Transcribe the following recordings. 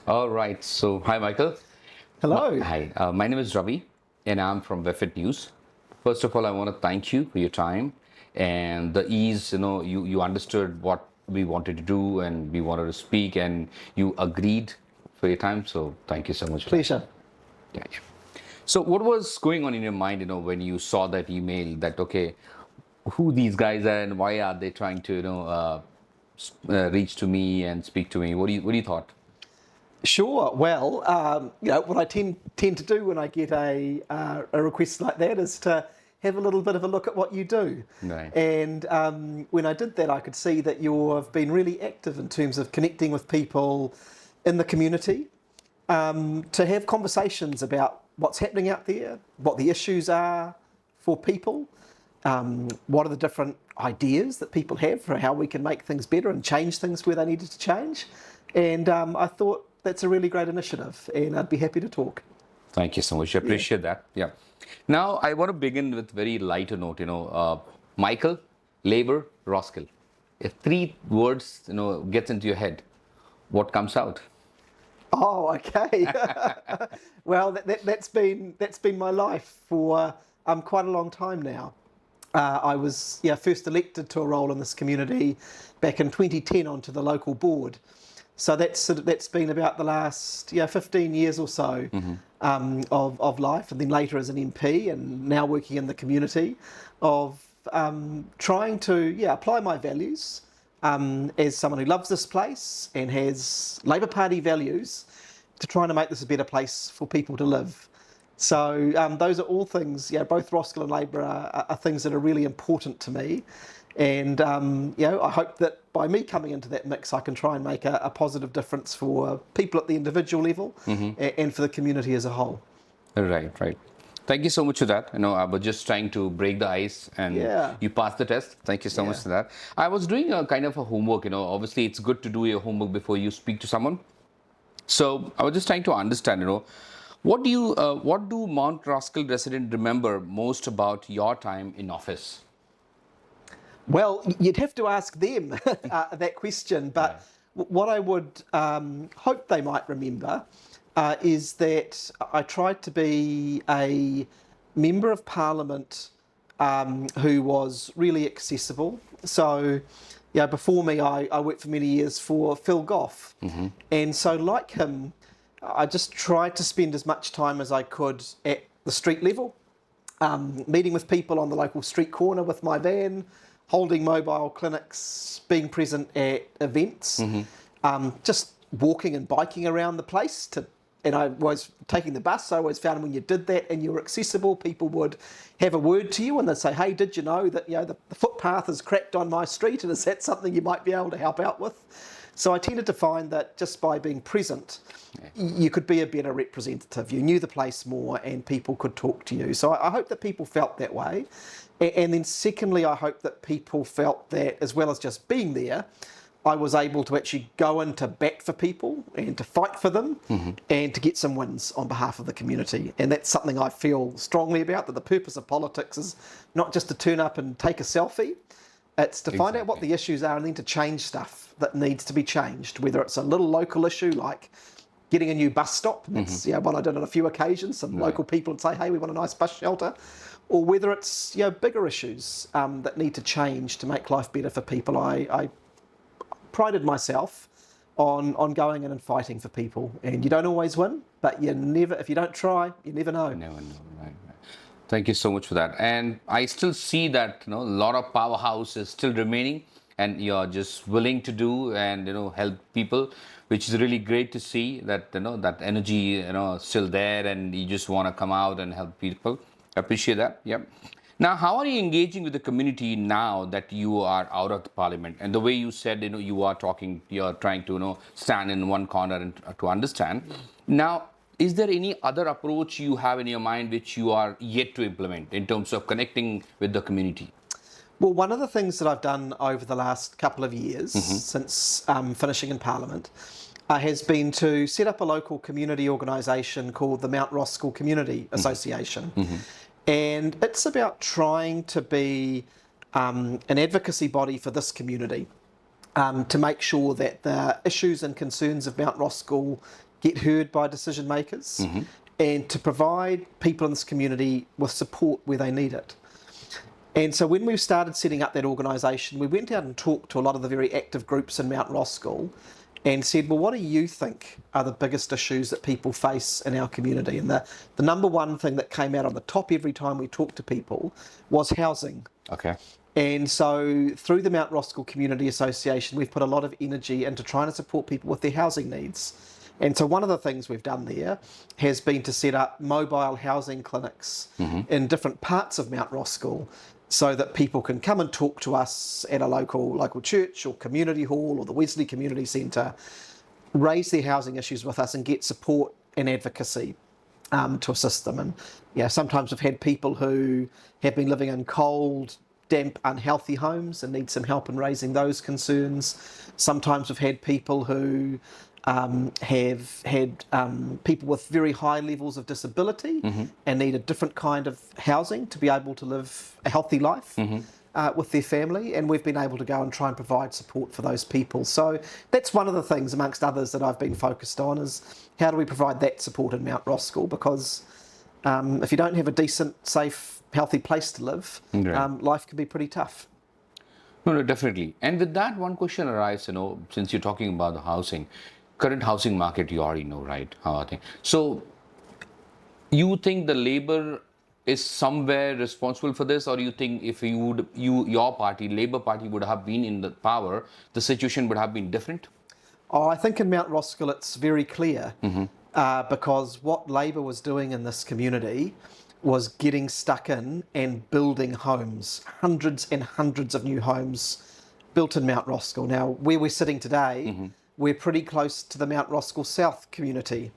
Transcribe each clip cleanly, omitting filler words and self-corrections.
All right. So, hi, Michael. Hello. Hi. My name is Ravi, and I'm from Webfit News. First of all, I want to thank you for your time and the ease. You understood what we wanted to do, and we wanted to speak, and you agreed for your time. So, thank you so much for that. Pleasure. Yeah. Yeah. So, what was going on in your mind? When you saw that email, that okay, who these guys are, and why are they trying to, reach to me and speak to me? What do you thought? Sure. Well, what I tend to do when I get a request like that is to have a little bit of a look at what you do. Right. And when I did that, I could see that you've been really active in terms of connecting with people in the community, to have conversations about what's happening out there, what the issues are for people, what are the different ideas that people have for how we can make things better and change things where they needed to change. And I thought that's a really great initiative, and I'd be happy to talk. Thank you so much. I appreciate that. Yeah. Now I want to begin with very lighter note. Michael, labor, Roskill. If three words gets into your head, what comes out? Oh, okay. Well, that's been my life for quite a long time now. I was first elected to a role in this community back in 2010 onto the local board. So that's been about the last 15 years or so of life, and then later as an MP, and now working in the community, of trying to apply my values as someone who loves this place and has Labor Party values, to trying to make this a better place for people to live. So those are all things, both Roskill and Labor are things that are really important to me. And, I hope that by me coming into that mix, I can try and make a positive difference for people at the individual level and for the community as a whole. Right, right. Thank you so much for that. I was just trying to break the ice, and Yeah. you passed the test. Thank you so much Yeah. for that. I was doing a kind of a homework. Obviously it's good to do your homework before you speak to someone. So I was just trying to understand, what do Mount Roskill residents remember most about your time in office? Well, you'd have to ask them that question, but what I would hope they might remember is that I tried to be a member of Parliament who was really accessible. So, before me, I worked for many years for Phil Goff. And so, like him, I just tried to spend as much time as I could at the street level, meeting with people on the local street corner with my van, holding mobile clinics, being present at events, just walking and biking around the place. And I was taking the bus, so I always found when you did that and you were accessible, people would have a word to you and they'd say, hey, did you know that the footpath is cracked on my street, and is that something you might be able to help out with? So I tended to find that just by being present, you could be a better representative. You knew the place more and people could talk to you. So I hope that people felt that way. And then secondly, I hope that people felt that, as well as just being there, I was able to actually go in to bat for people and to fight for them and to get some wins on behalf of the community. And that's something I feel strongly about, that the purpose of politics is not just to turn up and take a selfie. It's to find out what the issues are and then to change stuff that needs to be changed, whether it's a little local issue like getting a new bus stop. That's what I did on a few occasions. Some local people would say, hey, we want a nice bus shelter. Or whether it's bigger issues that need to change to make life better for people. I prided myself on going in and fighting for people. And you don't always win, but if you don't try, you never know. Never know. Right. Thank you so much for that. And I still see that a lot of powerhouse is still remaining, and you're just willing to do and help people, which is really great to see that that energy still there, and you just want to come out and help people. Appreciate that. Yep. Now, how are you engaging with the community now that you are out of the parliament? And the way you said, you are talking, you're trying to, stand in one corner and to understand. Now, is there any other approach you have in your mind which you are yet to implement in terms of connecting with the community? Well, one of the things that I've done over the last couple of years since finishing in Parliament has been to set up a local community organisation called the Mt Roskill Community Association. And it's about trying to be an advocacy body for this community. to make sure that the issues and concerns of Mt Roskill get heard by decision makers, and to provide people in this community with support where they need it. And so when we started setting up that organisation, we went out and talked to a lot of the very active groups in Mt Roskill and said, well, what do you think are the biggest issues that people face in our community? And the number one thing that came out on the top every time we talked to people was housing. Okay. And so through the Mt Roskill Community Association, we've put a lot of energy into trying to support people with their housing needs. And so one of the things we've done there has been to set up mobile housing clinics in different parts of Mt Roskill, so that people can come and talk to us at a local church or community hall or the Wesley Community Centre, raise their housing issues with us and get support and advocacy to assist them. And sometimes we've had people who have been living in cold, damp, unhealthy homes and need some help in raising those concerns. Sometimes we've had people who have had people with very high levels of disability and need a different kind of housing to be able to live a healthy life with their family, and we've been able to go and try and provide support for those people. So that's one of the things, amongst others, that I've been focused on, is how do we provide that support in Mt Roskill, because if you don't have a decent, safe, healthy place to live, life can be pretty tough. No, definitely. And with that, one question arises, since you're talking about the housing, current housing market, you already know, right? How are things? So, you think the Labour is somewhere responsible for this, or you think if your party, Labour Party, would have been in the power, the situation would have been different? Oh, I think in Mt Roskill it's very clear, because what Labour was doing in this community was getting stuck in and building homes, hundreds and hundreds of new homes built in Mt Roskill. Now, where we're sitting today, we're pretty close to the Mt Roskill South community,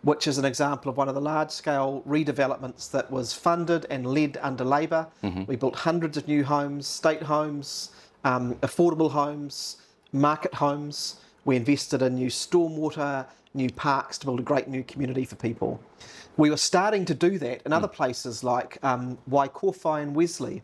which is an example of one of the large-scale redevelopments that was funded and led under Labour. We built hundreds of new homes, state homes, affordable homes, market homes. We invested in new stormwater, new parks to build a great new community for people. We were starting to do that in other places like Waikowhai and Wesley.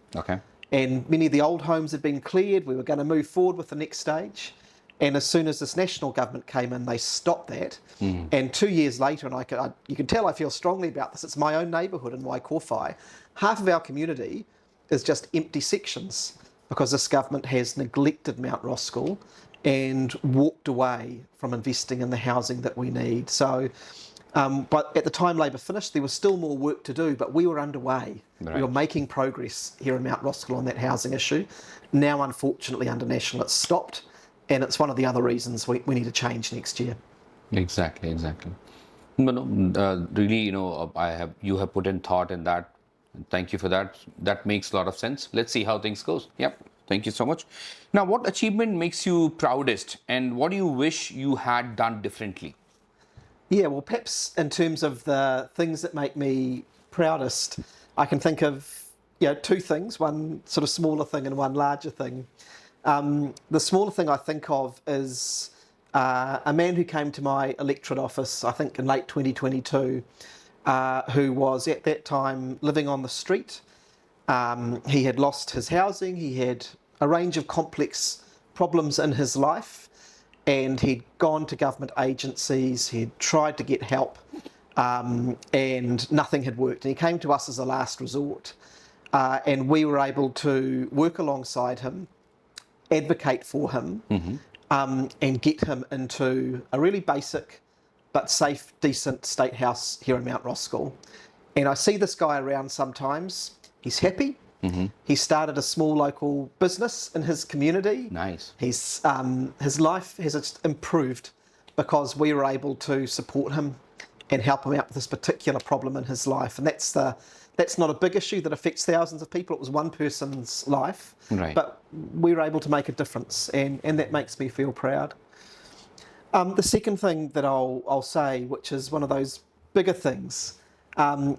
And many of the old homes had been cleared. We were going to move forward with the next stage. And as soon as this national government came in, they stopped that. And 2 years later, and you can tell I feel strongly about this, it's my own neighbourhood in Waikowhai. Half of our community is just empty sections because this government has neglected Mt Roskill and walked away from investing in the housing that we need. So, but at the time Labour finished, there was still more work to do, but we were underway. We were making progress here in Mt Roskill on that housing issue. Now, unfortunately, under National, it's stopped. And it's one of the other reasons we need to change next year. Exactly. Really, you have put in thought in that. Thank you for that. That makes a lot of sense. Let's see how things goes. Yep. Thank you so much. Now, what achievement makes you proudest, and what do you wish you had done differently? Yeah, well, perhaps in terms of the things that make me proudest, I can think of two things, one sort of smaller thing and one larger thing. The smaller thing I think of is a man who came to my electorate office, I think in late 2022, who was at that time living on the street. He had lost his housing, he had a range of complex problems in his life, and he'd gone to government agencies, he'd tried to get help, and nothing had worked. And he came to us as a last resort, and we were able to work alongside him, advocate for him, and get him into a really basic but safe, decent state house here in Mt Roskill. And I see this guy around sometimes. He's happy. He started a small local business in his community. Nice. His life has improved because we were able to support him and help him out with this particular problem in his life. And that's not a big issue that affects thousands of people. It was one person's life, but we were able to make a difference, and that makes me feel proud. The second thing that I'll say, which is one of those bigger things,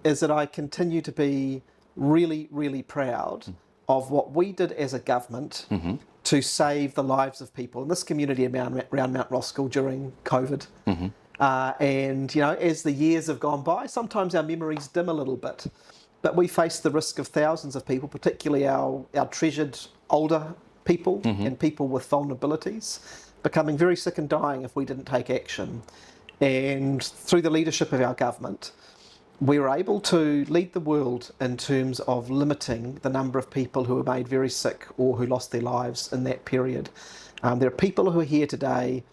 is that I continue to be really, really proud of what we did as a government to save the lives of people in this community around Mt Roskill during COVID. And, as the years have gone by, sometimes our memories dim a little bit. But we faced the risk of thousands of people, particularly our treasured older people and people with vulnerabilities becoming very sick and dying if we didn't take action. And through the leadership of our government, we were able to lead the world in terms of limiting the number of people who were made very sick or who lost their lives in that period. There are people who are here today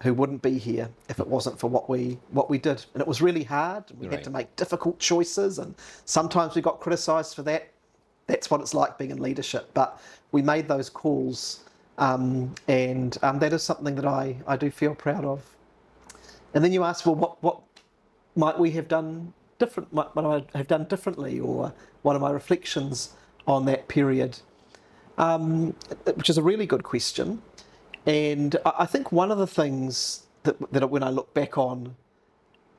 who wouldn't be here if it wasn't for what we did. And it was really hard. We had to make difficult choices, and sometimes we got criticised for that. That's what it's like being in leadership. But we made those calls, and that is something that I do feel proud of. And then you ask, well, what might we have done different? What I have done differently, or what are my reflections on that period? Which is a really good question. And I think one of the things that when I look back on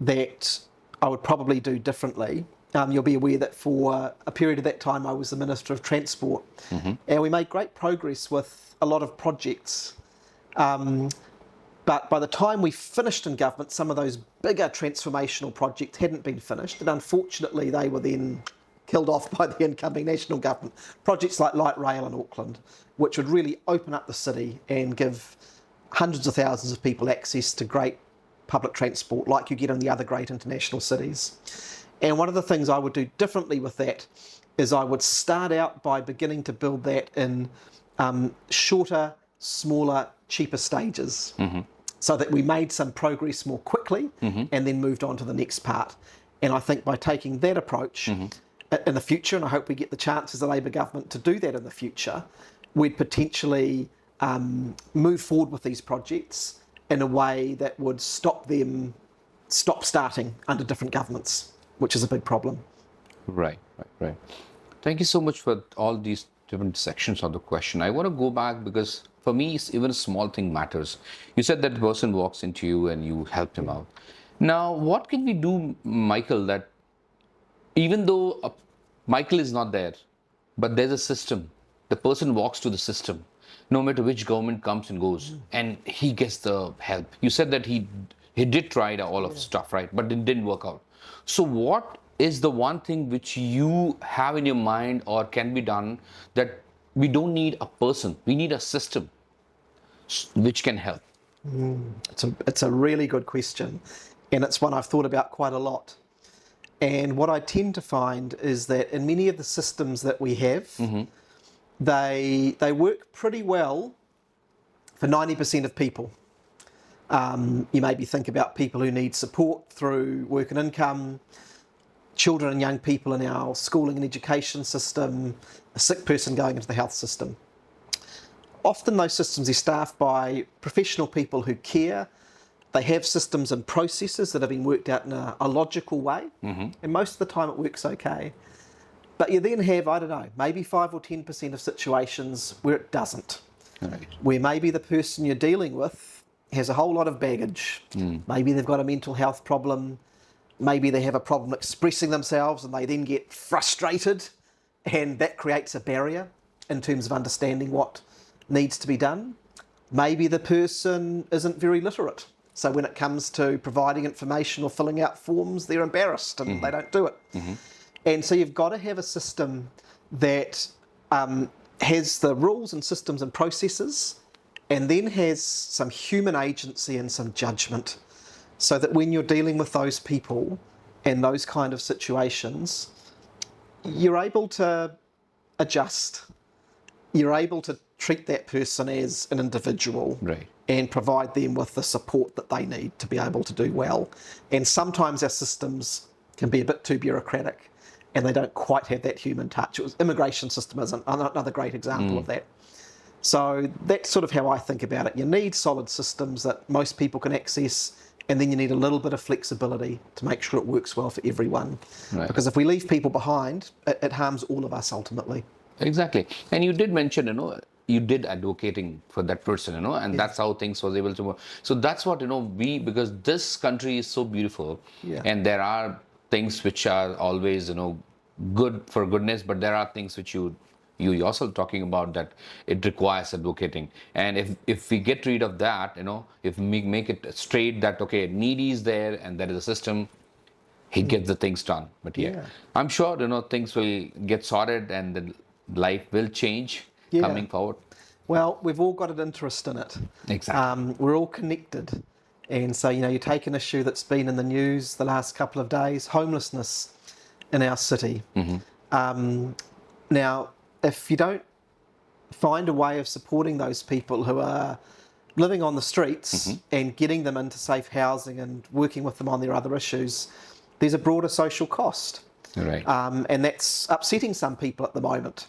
that I would probably do differently, you'll be aware that for a period of that time I was the Minister of Transport, and we made great progress with a lot of projects. But by the time we finished in government, some of those bigger transformational projects hadn't been finished, and unfortunately they were then killed off by the incoming national government. Projects like light rail in Auckland, which would really open up the city and give hundreds of thousands of people access to great public transport like you get in the other great international cities. And one of the things I would do differently with that is I would start out by beginning to build that in shorter, smaller, cheaper stages, so that we made some progress more quickly and then moved on to the next part. And I think by taking that approach in the future, and I hope we get the chance as a Labour government to do that in the future, we'd potentially move forward with these projects in a way that would stop starting under different governments, which is a big problem. Right. Thank you so much for all these different sections of the question. I want to go back because for me, even a small thing matters. You said that the person walks into you and you helped him out. Now, what can we do, Michael, that even though Michael is not there, but there's a system, the person walks to the system, no matter which government comes and goes, and he gets the help. You said that he did try all of stuff, right? But it didn't work out. So what is the one thing which you have in your mind or can be done that we don't need a person, we need a system which can help? It's a really good question, and it's one I've thought about quite a lot. And what I tend to find is that in many of the systems that we have, they work pretty well for 90% of people. You maybe think about people who need support through work and income, children and young people in our schooling and education system, a sick person going into the health system. Often those systems are staffed by professional people who care. They have systems and processes that have been worked out in a logical way, and most of the time it works okay. But you then have, I don't know, maybe 5 or 10% of situations where it doesn't. Right. Where maybe the person you're dealing with has a whole lot of baggage. Maybe they've got a mental health problem. Maybe they have a problem expressing themselves and they then get frustrated, and that creates a barrier in terms of understanding what needs to be done. Maybe the person isn't very literate. So when it comes to providing information or filling out forms, they're embarrassed and they don't do it. And so you've got to have a system that has the rules and systems and processes, and then has some human agency and some judgment, so that when you're dealing with those people and those kind of situations, you're able to adjust. You're able to treat that person as an individual, Right. and provide them with the support that they need to be able to do well. And sometimes our systems can be a bit too bureaucratic and they don't quite have that human touch. Immigration system is another great example of that. So that's sort of how I think about it. You need solid systems that most people can access, and then you need a little bit of flexibility to make sure it works well for everyone. Right. Because if we leave people behind, it harms all of us ultimately. Exactly. And you did mention, you did advocating for that person, and that's how things was able to work. So that's what, because this country is so beautiful, and there are things which are always, good for goodness, but there are things which you yourself talking about that it requires advocating. And if we get rid of that, if we make it straight that, okay, needy is there and there is a system, he gets the things done. But I'm sure, things will get sorted and the life will change coming forward. Well, we've all got an interest in it. Exactly. We're all connected. And so, you take an issue that's been in the news the last couple of days, homelessness in our city. Now, if you don't find a way of supporting those people who are living on the streets and getting them into safe housing and working with them on their other issues, there's a broader social cost. Right. And that's upsetting some people at the moment.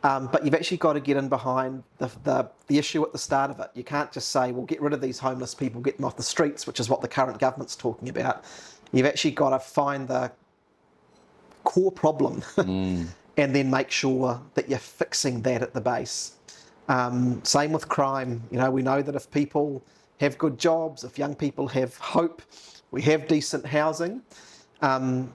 But you've actually got to get in behind the issue at the start of it. You can't just say, well, get rid of these homeless people, get them off the streets, which is what the current government's talking about. You've actually got to find the core problem and then make sure that you're fixing that at the base. Same with crime. We know that if people have good jobs, if young people have hope, we have decent housing,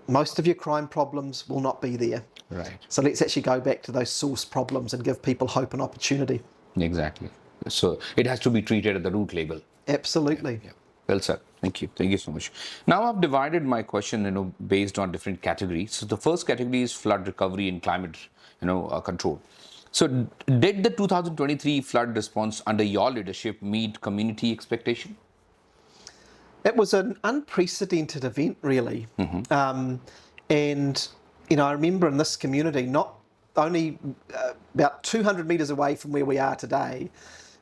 most of your crime problems will not be there. Right. So let's actually go back to those source problems and give people hope and opportunity. Exactly. So it has to be treated at the root level. Absolutely. Yeah. Well said. Thank you. Thank you so much. Now I've divided my question, based on different categories. So the first category is flood recovery and climate, control. So did the 2023 flood response under your leadership meet community expectation? It was an unprecedented event, really. And, I remember in this community, not only about 200 metres away from where we are today,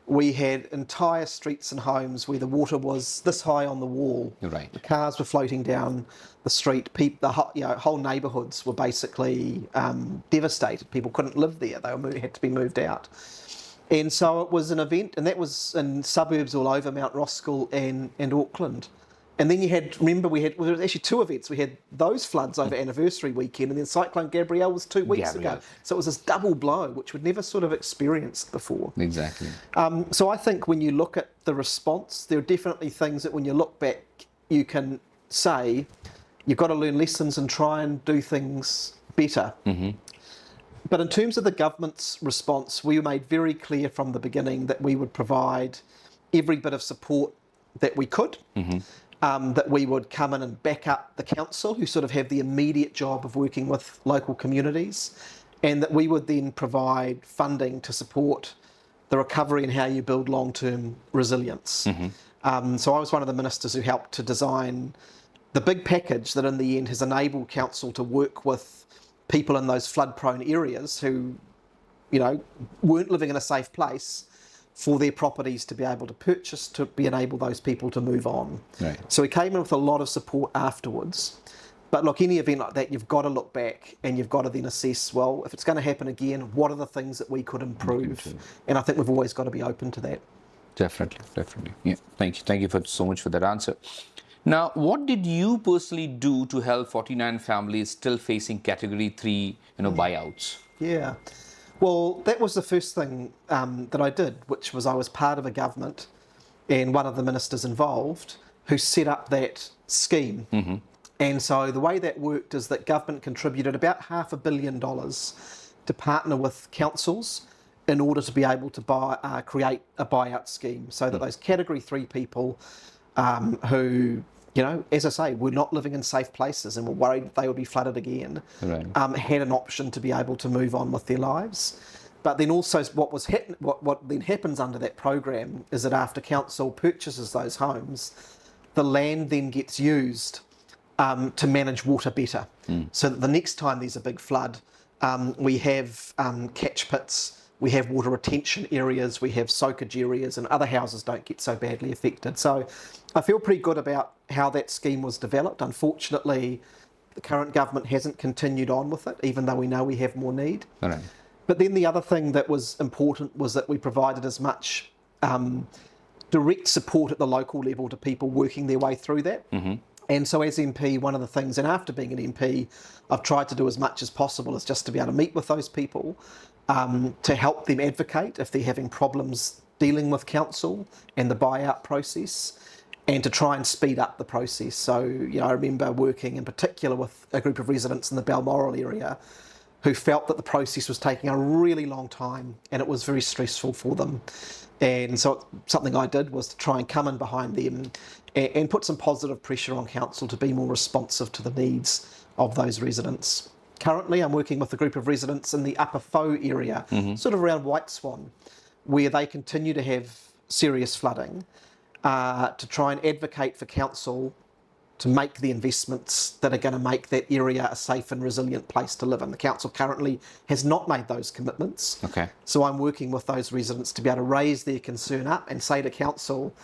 we had entire streets and homes where the water was this high on the wall. Right. The cars were floating down the street. Whole neighbourhoods were basically devastated. People couldn't live there. They had to be moved out. And so it was an event, and that was in suburbs all over Mt Roskill and Auckland. And then there was actually two events. We had those floods over anniversary weekend, and then Cyclone Gabrielle was 2 weeks ago. So it was this double blow, which we'd never sort of experienced before. Exactly. So I think when you look at the response, there are definitely things that when you look back, you can say, you've got to learn lessons and try and do things better. But in terms of the government's response, we made very clear from the beginning that we would provide every bit of support that we could. That we would come in and back up the council, who sort of have the immediate job of working with local communities, and that we would then provide funding to support the recovery and how you build long-term resilience. So I was one of the ministers who helped to design the big package that in the end has enabled council to work with people in those flood-prone areas who, weren't living in a safe place, for their properties to be able to purchase, to enable those people to move on. Right. So we came in with a lot of support afterwards. But look, any event like that, you've got to look back and you've got to then assess, well, if it's going to happen again, what are the things that we could improve? And I think we've always got to be open to that. Definitely. Yeah. Thank you so much for that answer. Now, what did you personally do to help 49 families still facing Category 3, buyouts? Yeah. Well, that was the first thing that I did, which was I was part of a government and one of the ministers involved who set up that scheme. And so the way that worked is that government contributed about $500 million to partner with councils in order to be able to create a buyout scheme so that those Category 3 people who, as I say, were not living in safe places and were worried that they would be flooded again, had an option to be able to move on with their lives. But then also what then happens under that program is that after council purchases those homes, the land then gets used to manage water better. So that the next time there's a big flood, we have catch pits, we have water retention areas, we have soakage areas, and other houses don't get so badly affected. So I feel pretty good about how that scheme was developed. Unfortunately, the current government hasn't continued on with it, even though we know we have more need. Right. But then the other thing that was important was that we provided as much direct support at the local level to people working their way through that. And so as MP, one of the things, and after being an MP, I've tried to do as much as possible is just to be able to meet with those people, to help them advocate if they're having problems dealing with council and the buyout process, and to try and speed up the process. So, I remember working in particular with a group of residents in the Balmoral area who felt that the process was taking a really long time and it was very stressful for them. And so something I did was to try and come in behind them and put some positive pressure on council to be more responsive to the needs of those residents. Currently, I'm working with a group of residents in the Upper Foe area, sort of around White Swan, where they continue to have serious flooding, to try and advocate for council to make the investments that are going to make that area a safe and resilient place to live in. The council currently has not made those commitments. Okay. So I'm working with those residents to be able to raise their concern up and say to council,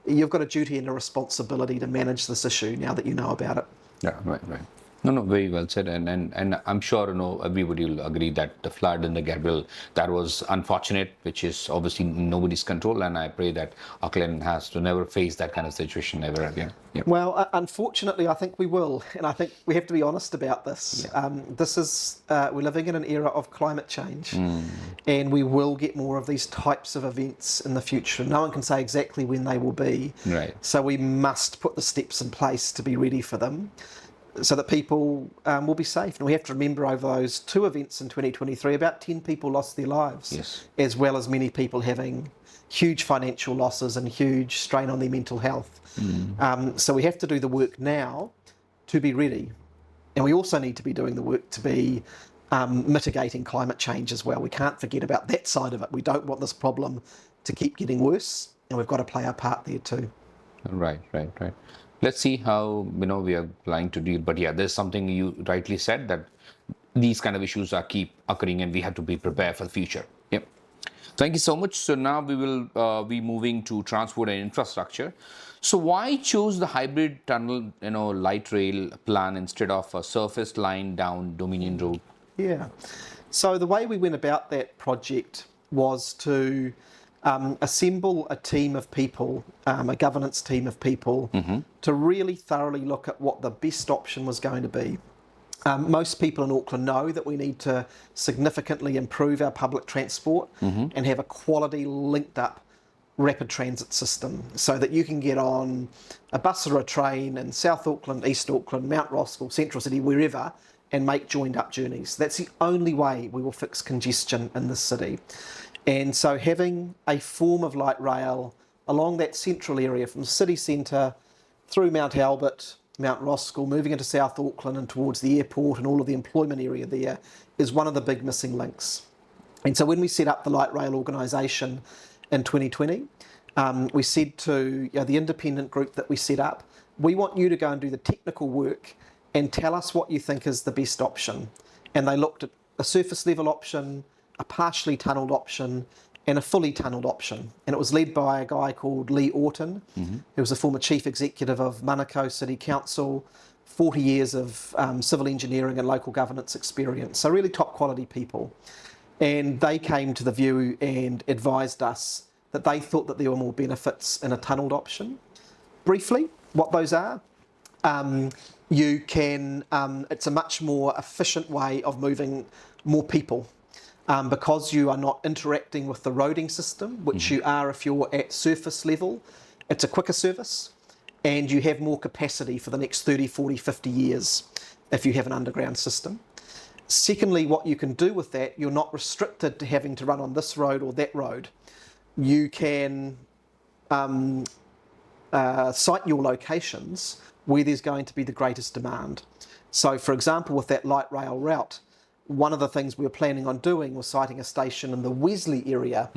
you've got a duty and a responsibility to manage this issue now that you know about it. Yeah, right, right. No, very well said. And I'm sure, everybody will agree that the flood in the Gabriel, that was unfortunate, which is obviously in nobody's control. And I pray that Auckland has to never face that kind of situation ever again. Yeah. Well, unfortunately, I think we will. And I think we have to be honest about this. Yeah. We're living in an era of climate change, and we will get more of these types of events in the future. No one can say exactly when they will be. Right. So we must put the steps in place to be ready for them, so that people will be safe. And we have to remember, over those two events in 2023, about 10 people lost their lives, Yes. as well as many people having huge financial losses and huge strain on their mental health. So we have to do the work now to be ready. And we also need to be doing the work to be mitigating climate change as well. We can't forget about that side of it. We don't want this problem to keep getting worse, and we've got to play our part there too. Right. Let's see how we are going to deal. But yeah, there's something you rightly said, that these kind of issues are keep occurring, and we have to be prepared for the future. Yep. Thank you so much. So now we will be moving to transport and infrastructure. So why choose the hybrid tunnel, light rail plan instead of a surface line down Dominion Road? Yeah. So the way we went about that project was to assemble a team of people, a governance team of people, to really thoroughly look at what the best option was going to be. Most people in Auckland know that we need to significantly improve our public transport and have a quality linked up rapid transit system, so that you can get on a bus or a train in South Auckland, East Auckland, Mt Roskill, Central City, wherever, and make joined up journeys. That's the only way we will fix congestion in the city. And so having a form of light rail along that central area from the city centre through Mount Albert, Mt Roskill, moving into South Auckland and towards the airport and all of the employment area there, is one of the big missing links. And so when we set up the light rail organisation in 2020, we said to the independent group that we set up, we want you to go and do the technical work and tell us what you think is the best option. And they looked at a surface level option, a partially tunnelled option, and a fully tunnelled option. And it was led by a guy called Lee Orton, who was the former chief executive of Manukau City Council, 40 years of civil engineering and local governance experience. So really top quality people. And they came to the view and advised us that they thought that there were more benefits in a tunnelled option. Briefly, what those are, you can, it's a much more efficient way of moving more people, because you are not interacting with the roading system, which you are if you're at surface level. It's a quicker service, and you have more capacity for the next 30, 40, 50 years if you have an underground system. Secondly, what you can do with that, you're not restricted to having to run on this road or that road. You can site your locations where there's going to be the greatest demand. So, for example, with that light rail route, one of the things we were planning on doing was siting a station in the Wesley area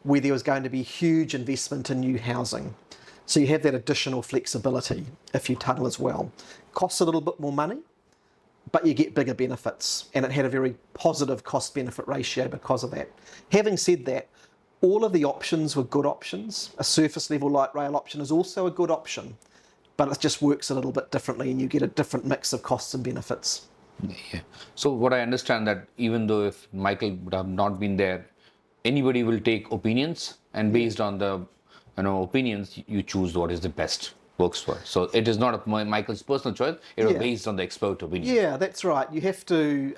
where there was going to be huge investment in new housing. So you have that additional flexibility if you tunnel as well. Costs a little bit more money, but you get bigger benefits, and it had a very positive cost-benefit ratio because of that. Having said that, all of the options were good options. A surface-level light rail option is also a good option, but it just works a little bit differently, and you get a different mix of costs and benefits. Yeah. So what I understand, that even though if Michael would have not been there, anybody will take opinions, and based on the opinions, you choose what is the best works for. So it is not Michael's personal choice. It was based on the expert opinion. Yeah, that's right. You have to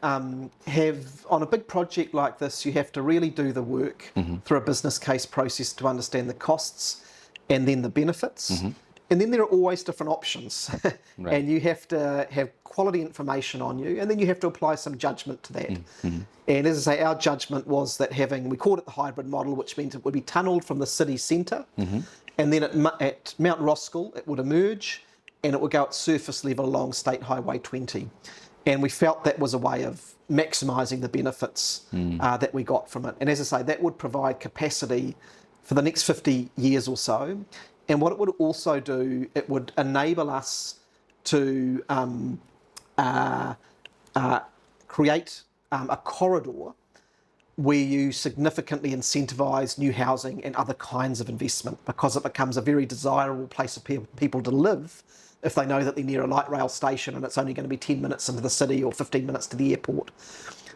have, on a big project like this, you have to really do the work through a business case process to understand the costs and then the benefits. And then there are always different options. Right. And you have to have quality information on you, and then you have to apply some judgment to that. And as I say, our judgment was that we called it the hybrid model, which means it would be tunnelled from the city centre, and then at Mt Roskill it would emerge, and it would go at surface level along State Highway 20. And we felt that was a way of maximising the benefits that we got from it. And as I say, that would provide capacity for the next 50 years or so. And what it would also do, it would enable us to create a corridor where you significantly incentivise new housing and other kinds of investment, because it becomes a very desirable place for people to live if they know that they're near a light rail station and it's only going to be 10 minutes into the city or 15 minutes to the airport.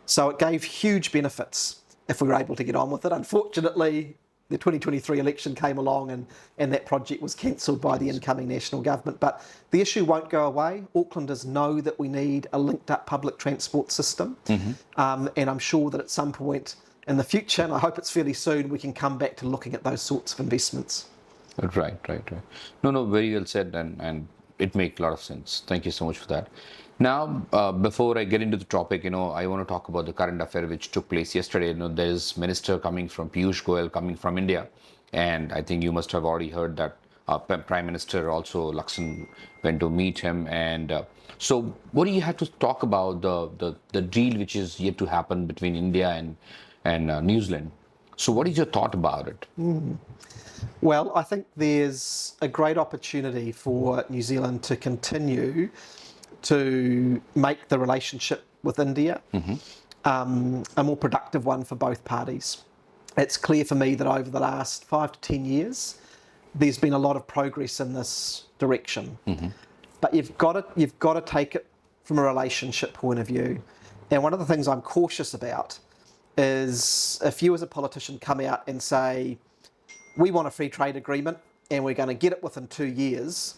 So it gave huge benefits if we were able to get on with it. Unfortunately, the 2023 election came along and that project was cancelled by the incoming national government. But the issue won't go away. Aucklanders know that we need a linked up public transport system. And I'm sure that at some point in the future, and I hope it's fairly soon, we can come back to looking at those sorts of investments. Right. No, very well said, and it makes a lot of sense. Thank you so much for that. Now, before I get into the topic, I want to talk about the current affair which took place yesterday. There's Minister coming from Piyush Goyal coming from India, and I think you must have already heard that Prime Minister also Lakshman went to meet him. And so, what do you have to talk about the deal which is yet to happen between India and New Zealand? So, what is your thought about it? Well, I think there's a great opportunity for New Zealand to continue to make the relationship with India a more productive one for both parties. It's clear for me that over the last 5 to 10 years, there's been a lot of progress in this direction. But you've got to take it from a relationship point of view. And one of the things I'm cautious about is if you as a politician come out and say, we want a free trade agreement and we're going to get it within 2 years,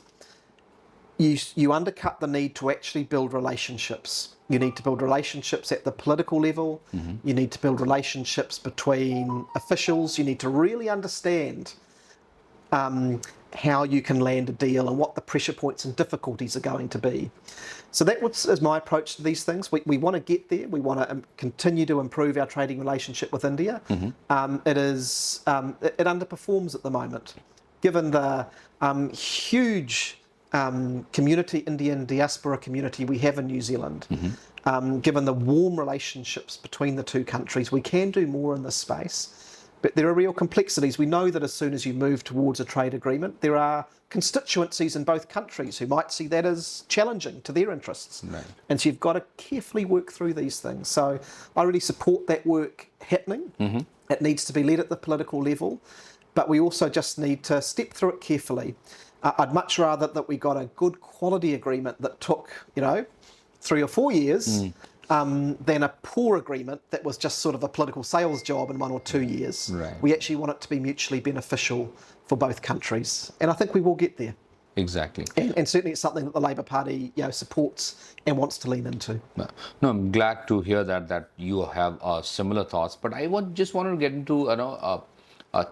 you undercut the need to actually build relationships. You need to build relationships at the political level. You need to build relationships between officials. You need to really understand how you can land a deal and what the pressure points and difficulties are going to be. So that is my approach to these things. We want to get there. We want to continue to improve our trading relationship with India. It underperforms at the moment, given the huge community, Indian diaspora community we have in New Zealand. Given the warm relationships between the two countries, we can do more in this space. But there are real complexities. We know that as soon as you move towards a trade agreement, there are constituencies in both countries who might see that as challenging to their interests. Right. And so you've got to carefully work through these things. So I really support that work happening. It needs to be led at the political level, but we also just need to step through it carefully. I'd much rather that we got a good quality agreement that took, 3 or 4 years than a poor agreement that was just sort of a political sales job in 1 or 2 years. Right. We actually want it to be mutually beneficial for both countries. And I think we will get there. Exactly. And certainly it's something that the Labour Party supports and wants to lean into. No, I'm glad to hear that you have similar thoughts. But I just wanted to get into,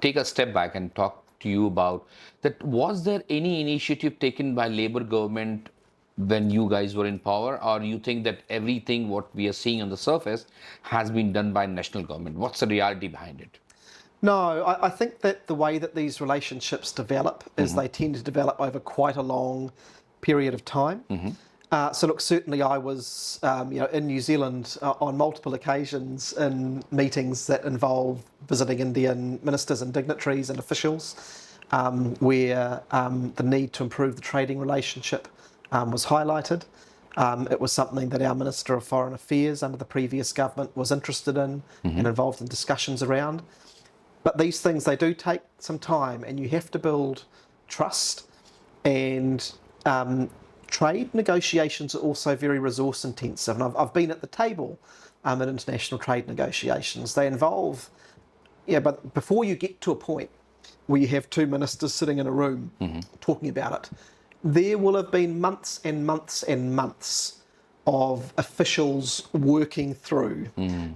take a step back and talk to you about that. Was there any initiative taken by Labour government when you guys were in power, or you think that everything what we are seeing on the surface has been done by national government? What's the reality behind it? No, I think that the way that these relationships develop is they tend to develop over quite a long period of time. So look, certainly I was in New Zealand on multiple occasions in meetings that involve visiting Indian ministers and dignitaries and officials, where the need to improve the trading relationship was highlighted. It was something that our Minister of Foreign Affairs under the previous government was interested in and involved in discussions around. But these things, they do take some time, and you have to build trust. And trade negotiations are also very resource intensive. And I've been at the table in international trade negotiations. They involve, but before you get to a point where you have 2 ministers sitting in a room talking about it, there will have been months and months and months of officials working through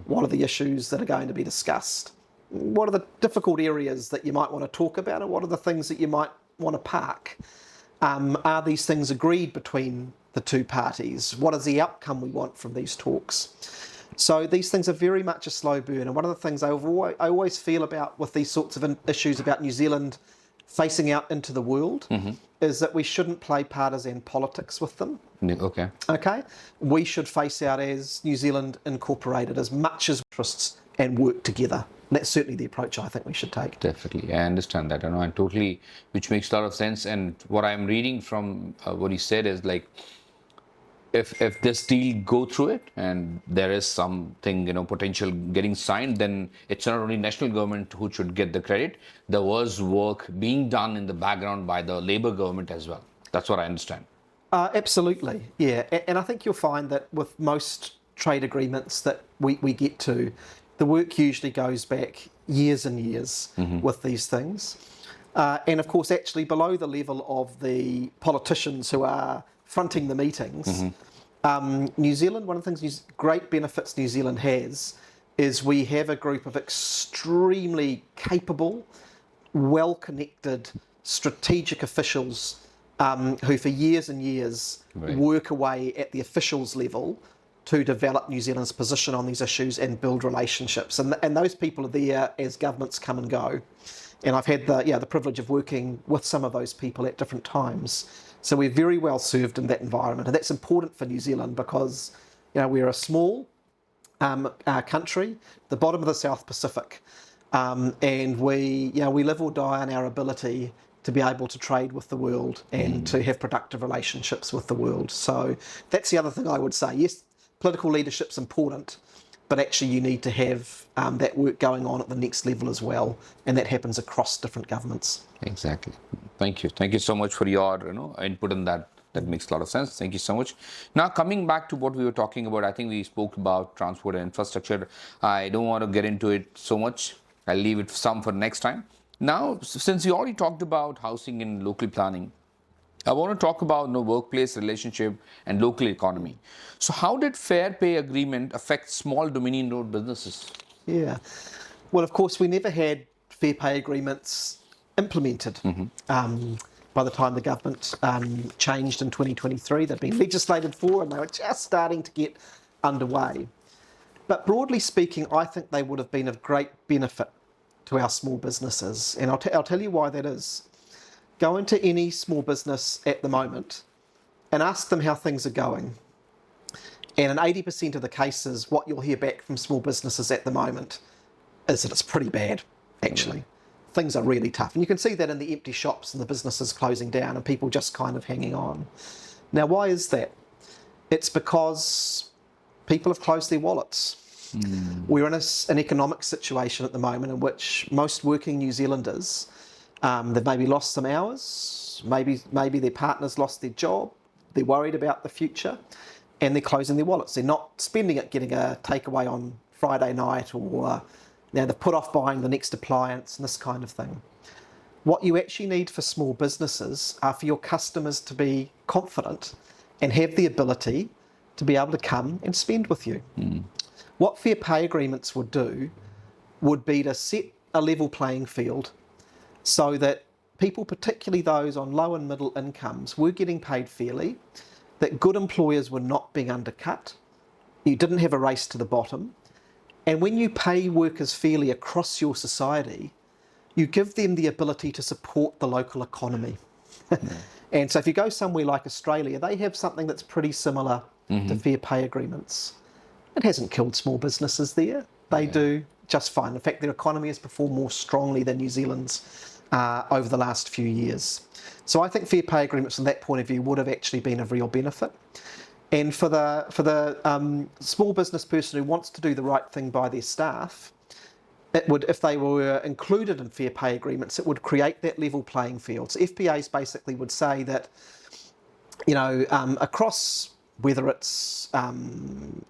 what are the issues that are going to be discussed. What are the difficult areas that you might want to talk about, and what are the things that you might want to park? Are these things agreed between the two parties? What is the outcome we want from these talks? So these things are very much a slow burn. And one of the things I always feel about with these sorts of issues about New Zealand facing out into the world is that we shouldn't play partisan politics with them. Okay. Okay? We should face out as New Zealand Incorporated as much as interests and work together. And that's certainly the approach I think we should take. Definitely, I understand that, and totally, which makes a lot of sense. And what I'm reading from what he said is like, if this deal go through it and there is something potential getting signed, then it's not only national government who should get the credit. There was work being done in the background by the Labour government as well. That's what I understand. Absolutely, yeah. And I think you'll find that with most trade agreements that we get to, the work usually goes back years and years with these things. And of course, actually below the level of the politicians who are fronting the meetings, New Zealand, one of the things, great benefits New Zealand has is we have a group of extremely capable, well-connected, strategic officials who for years and years work away at the officials level to develop New Zealand's position on these issues and build relationships. And those people are there as governments come and go. And I've had the privilege of working with some of those people at different times. So we're very well served in that environment. And that's important for New Zealand because we're a small country, the bottom of the South Pacific. And we live or die on our ability to be able to trade with the world and to have productive relationships with the world. So that's the other thing I would say. Yes, political leadership's important, but actually you need to have that work going on at the next level as well, and that happens across different governments. Exactly. Thank you. Thank you so much for your input on that. That makes a lot of sense. Thank you so much. Now, coming back to what we were talking about, I think we spoke about transport and infrastructure. I don't want to get into it so much. I'll leave it some for next time. Now, since we already talked about housing and local planning, I want to talk about workplace relationship and local economy. So how did fair pay agreement affect small Dominion Road businesses? Yeah. Well, of course, we never had fair pay agreements implemented. By the time the government changed in 2023, they'd been legislated for and they were just starting to get underway. But broadly speaking, I think they would have been of great benefit to our small businesses. And I'll tell you why that is. Go into any small business at the moment and ask them how things are going. And in 80% of the cases, what you'll hear back from small businesses at the moment is that it's pretty bad, actually. Things are really tough. And you can see that in the empty shops and the businesses closing down and people just kind of hanging on. Now, why is that? It's because people have closed their wallets. We're in an economic situation at the moment in which most working New Zealanders, they've maybe lost some hours, maybe their partner's lost their job, they're worried about the future, and they're closing their wallets. They're not spending it getting a takeaway on Friday night, or they've put off buying the next appliance and this kind of thing. What you actually need for small businesses are for your customers to be confident and have the ability to be able to come and spend with you. What fair pay agreements would do would be to set a level playing field so that people, particularly those on low and middle incomes, were getting paid fairly, that good employers were not being undercut, you didn't have a race to the bottom, and when you pay workers fairly across your society, you give them the ability to support the local economy. And so if you go somewhere like Australia, they have something that's pretty similar to fair pay agreements. It hasn't killed small businesses there. They do just fine. In fact, their economy has performed more strongly than New Zealand's over the last few years. So I think fair pay agreements from that point of view would have actually been of real benefit. And for the small business person who wants to do the right thing by their staff, it would, if they were included in fair pay agreements, it would create that level playing field. So FPAs basically would say that, across whether it's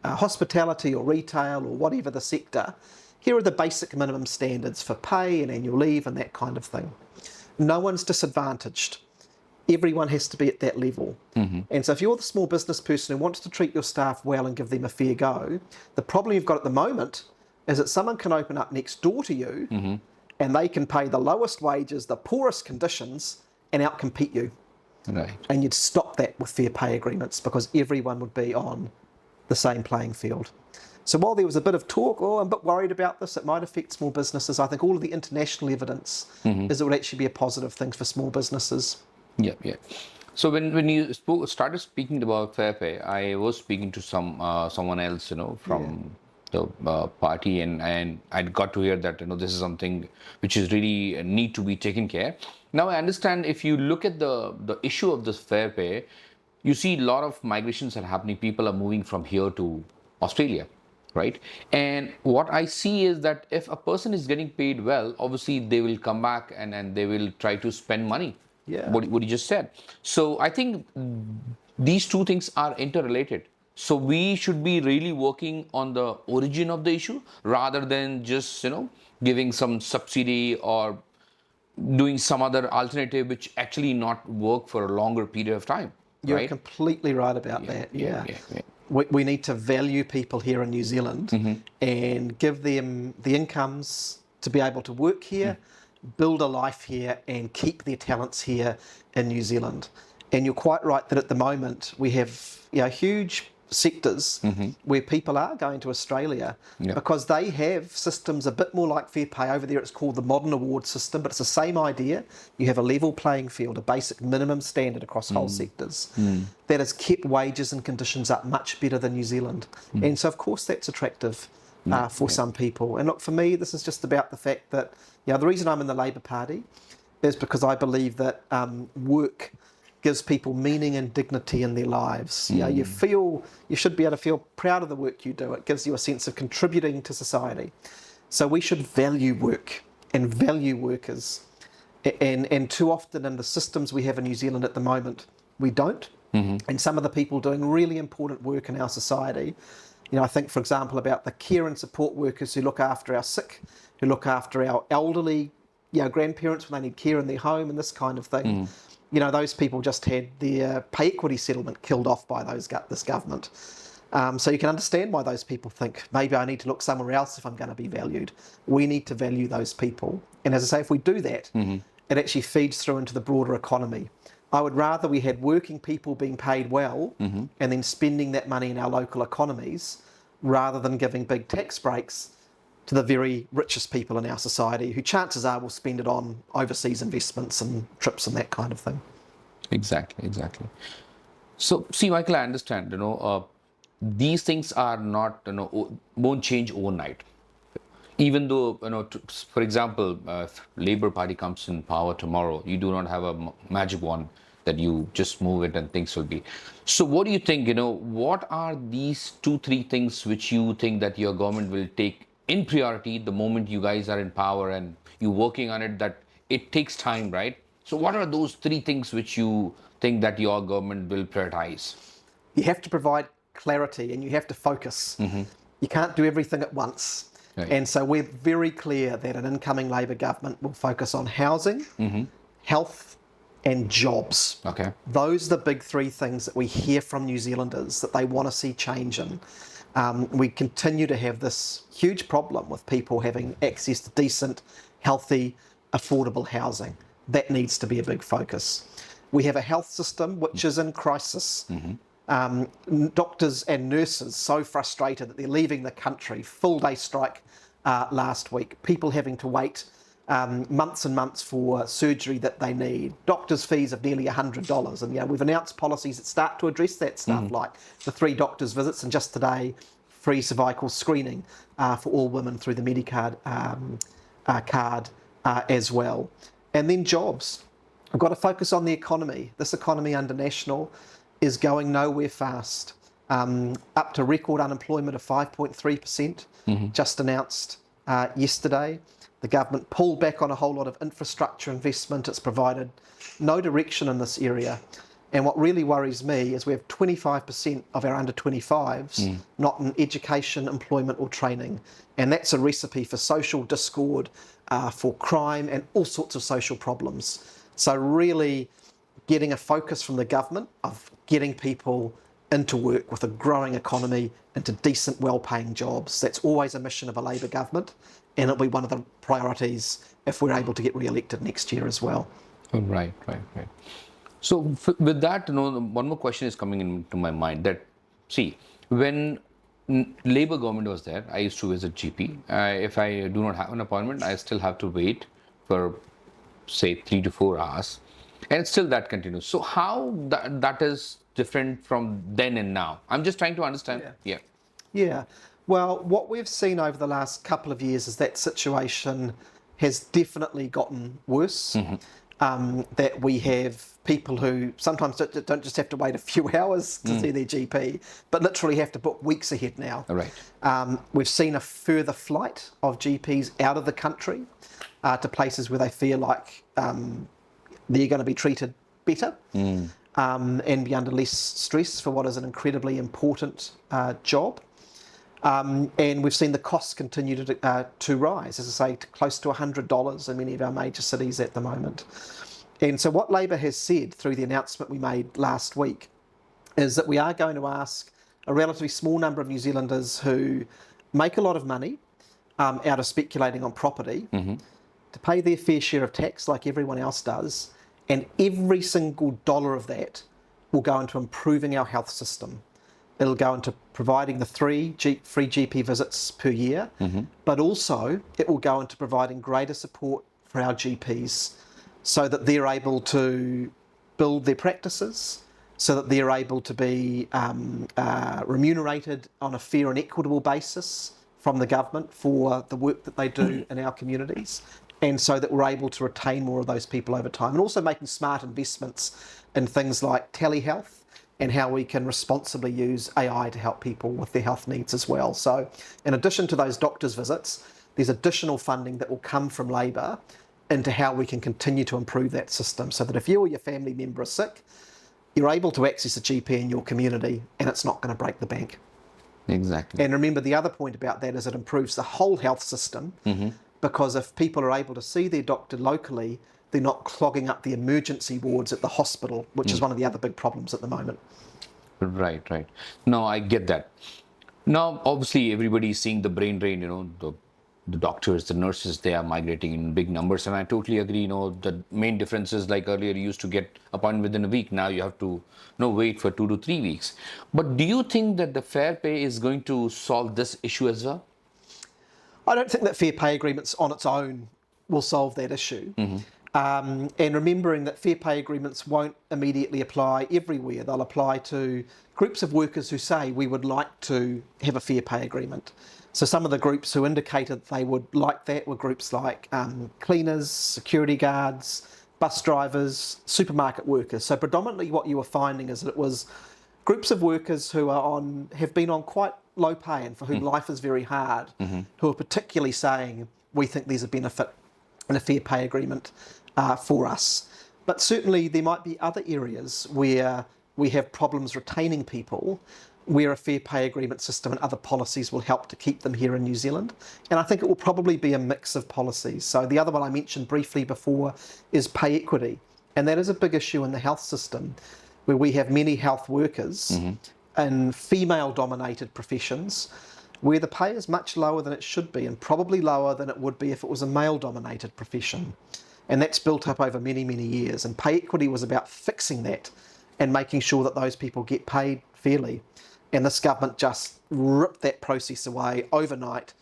hospitality or retail or whatever the sector, here are the basic minimum standards for pay and annual leave and that kind of thing. No one's disadvantaged. Everyone has to be at that level. And so if you're the small business person who wants to treat your staff well and give them a fair go, the problem you've got at the moment is that someone can open up next door to you and they can pay the lowest wages, the poorest conditions, and outcompete you. Right. And you'd stop that with fair pay agreements because everyone would be on the same playing field. So while there was a bit of talk, I'm a bit worried about this, it might affect small businesses, I think all of the international evidence is it would actually be a positive thing for small businesses. Yeah, yeah. So when you started speaking about fair pay, I was speaking to someone else, from the party, and I got to hear that this is something which is really need to be taken care. Now I understand if you look at the issue of this fair pay, you see a lot of migrations are happening. People are moving from here to Australia, right? And what I see is that if a person is getting paid well, obviously they will come back and they will try to spend money. Yeah. What you just said. So I think these two things are interrelated. So we should be really working on the origin of the issue rather than just giving some subsidy or doing some other alternative which actually not work for a longer period of time, You're right? completely right about that. Yeah. Yeah. We need to value people here in New Zealand and give them the incomes to be able to work here, build a life here, and keep their talents here in New Zealand. And you're quite right that at the moment we have huge sectors where people are going to Australia because they have systems a bit more like fair pay. Over there it's called the modern award system, but it's the same idea. You have a level playing field, a basic minimum standard across whole sectors that has kept wages and conditions up much better than New Zealand. And so of course that's attractive for some people. And look, for me, this is just about the fact that the reason I'm in the Labour Party is because I believe that work gives people meaning and dignity in their lives. You should be able to feel proud of the work you do. It gives you a sense of contributing to society. So we should value work and value workers. And too often in the systems we have in New Zealand at the moment, we don't. And some of the people doing really important work in our society, I think, for example, about the care and support workers who look after our sick, who look after our elderly, grandparents when they need care in their home and this kind of thing. Those people just had their pay equity settlement killed off by this government. So you can understand why those people think, maybe I need to look somewhere else if I'm going to be valued. We need to value those people. And as I say, if we do that, it actually feeds through into the broader economy. I would rather we had working people being paid well and then spending that money in our local economies rather than giving big tax breaks to the very richest people in our society who chances are will spend it on overseas investments and trips and that kind of thing. Exactly. So, see, Michael, I understand, these things are not, won't change overnight. Even though, for example, if Labour Party comes in power tomorrow, you do not have a magic wand that you just move it and things will be. So what do you think, what are these 2-3 things which you think that your government will take in priority the moment you guys are in power and you're working on it, that it takes time, right? So what are those 3 things which you think that your government will prioritize? You have to provide clarity and you have to focus. You can't do everything at once. Right. And so we're very clear that an incoming Labour government will focus on housing, health and jobs. Okay. Those are the big 3 things that we hear from New Zealanders that they want to see change in. We continue to have this huge problem with people having access to decent, healthy, affordable housing. That needs to be a big focus. We have a health system which is in crisis. Doctors and nurses so frustrated that they're leaving the country. Full day strike last week. People having to wait months and months for surgery that they need. Doctors' fees of nearly $100. And we've announced policies that start to address that stuff, like the 3 doctors' visits and just today, free cervical screening for all women through the Medicard card as well. And then jobs. We've got to focus on the economy. This economy under National is going nowhere fast. Up to record unemployment of 5.3%, just announced yesterday. The government pulled back on a whole lot of infrastructure investment. It's provided no direction in this area. And what really worries me is we have 25% of our under 25s not in education, employment or training. And that's a recipe for social discord, for crime and all sorts of social problems. So really getting a focus from the government of getting people into work with a growing economy, into decent, well-paying jobs. That's always a mission of a Labour government, and it'll be one of the priorities if we're able to get re-elected next year as well. Right. So with that, one more question is coming into my mind that, see, when Labour government was there. I used to visit GP. If I do not have an appointment, I still have to wait for say 3 to 4 hours, and still that continues. So how that is different from then and now? I'm just trying to understand. Yeah. Yeah. Yeah. Well, what we've seen over the last couple of years is that situation has definitely gotten worse. That we have people who sometimes don't just have to wait a few hours to see their GP, but literally have to book weeks ahead now. Right. We've seen a further flight of GPs out of the country to places where they feel like they're going to be treated better and be under less stress for what is an incredibly important job. And we've seen the costs continue to rise, as I say, to close to $100 in many of our major cities at the moment. And so what Labor has said through the announcement we made last week is that we are going to ask a relatively small number of New Zealanders who make a lot of money out of speculating on property to pay their fair share of tax like everyone else does, and every single dollar of that will go into improving our health system. It'll go into providing the free GP visits per year, but also it will go into providing greater support for our GPs so that they're able to build their practices, so that they're able to be remunerated on a fair and equitable basis from the government for the work that they do in our communities, and so that we're able to retain more of those people over time. And also making smart investments in things like telehealth and how we can responsibly use AI to help people with their health needs as well. So in addition to those doctors' visits, there's additional funding that will come from Labor into how we can continue to improve that system so that if you or your family member are sick, you're able to access a GP in your community and it's not going to break the bank. Exactly. And remember, the other point about that is it improves the whole health system because if people are able to see their doctor locally, they're not clogging up the emergency wards at the hospital, which is one of the other big problems at the moment. Right, right. No, I get that. Now, obviously, everybody is seeing the brain drain, the doctors, the nurses, they are migrating in big numbers. And I totally agree, the main difference is like earlier you used to get appointment within a week. Now you have to, wait for 2 to 3 weeks. But do you think that the fair pay is going to solve this issue as well? I don't think that fair pay agreements on its own will solve that issue. And remembering that fair pay agreements won't immediately apply everywhere. They'll apply to groups of workers who say we would like to have a fair pay agreement. So some of the groups who indicated they would like that were groups like cleaners, security guards, bus drivers, supermarket workers. So predominantly what you were finding is that it was groups of workers who have been on quite low pay and for whom life is very hard, who are particularly saying we think there's a benefit in a fair pay agreement for us. But certainly there might be other areas where we have problems retaining people, where a fair pay agreement system and other policies will help to keep them here in New Zealand. And I think it will probably be a mix of policies. So the other one I mentioned briefly before is pay equity. And that is a big issue in the health system, where we have many health workers in female-dominated professions, where the pay is much lower than it should be, and probably lower than it would be if it was a male-dominated profession. And that's built up over many, many years. And pay equity was about fixing that and making sure that those people get paid fairly. And this government just ripped that process away overnight.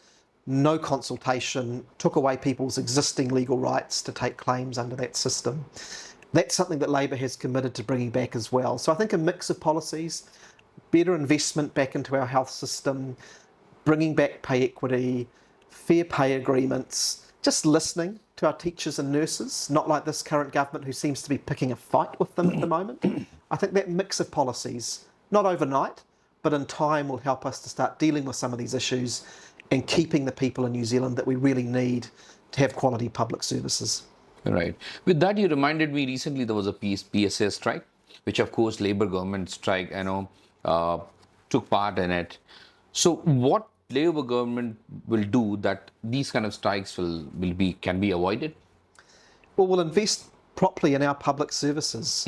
No consultation, took away people's existing legal rights to take claims under that system. That's something that Labor has committed to bringing back as well. So I think a mix of policies, better investment back into our health system, bringing back pay equity, fair pay agreements, just listening to our teachers and nurses, not like this current government who seems to be picking a fight with them at the moment. I think that mix of policies, not overnight, but in time will help us to start dealing with some of these issues and keeping the people in New Zealand that we really need to have quality public services. Right. With that, you reminded me recently there was a PSA strike, which of course Labour government strike, took part in it. So what Labour government will do that these kind of strikes can be avoided? Well, we'll invest properly in our public services.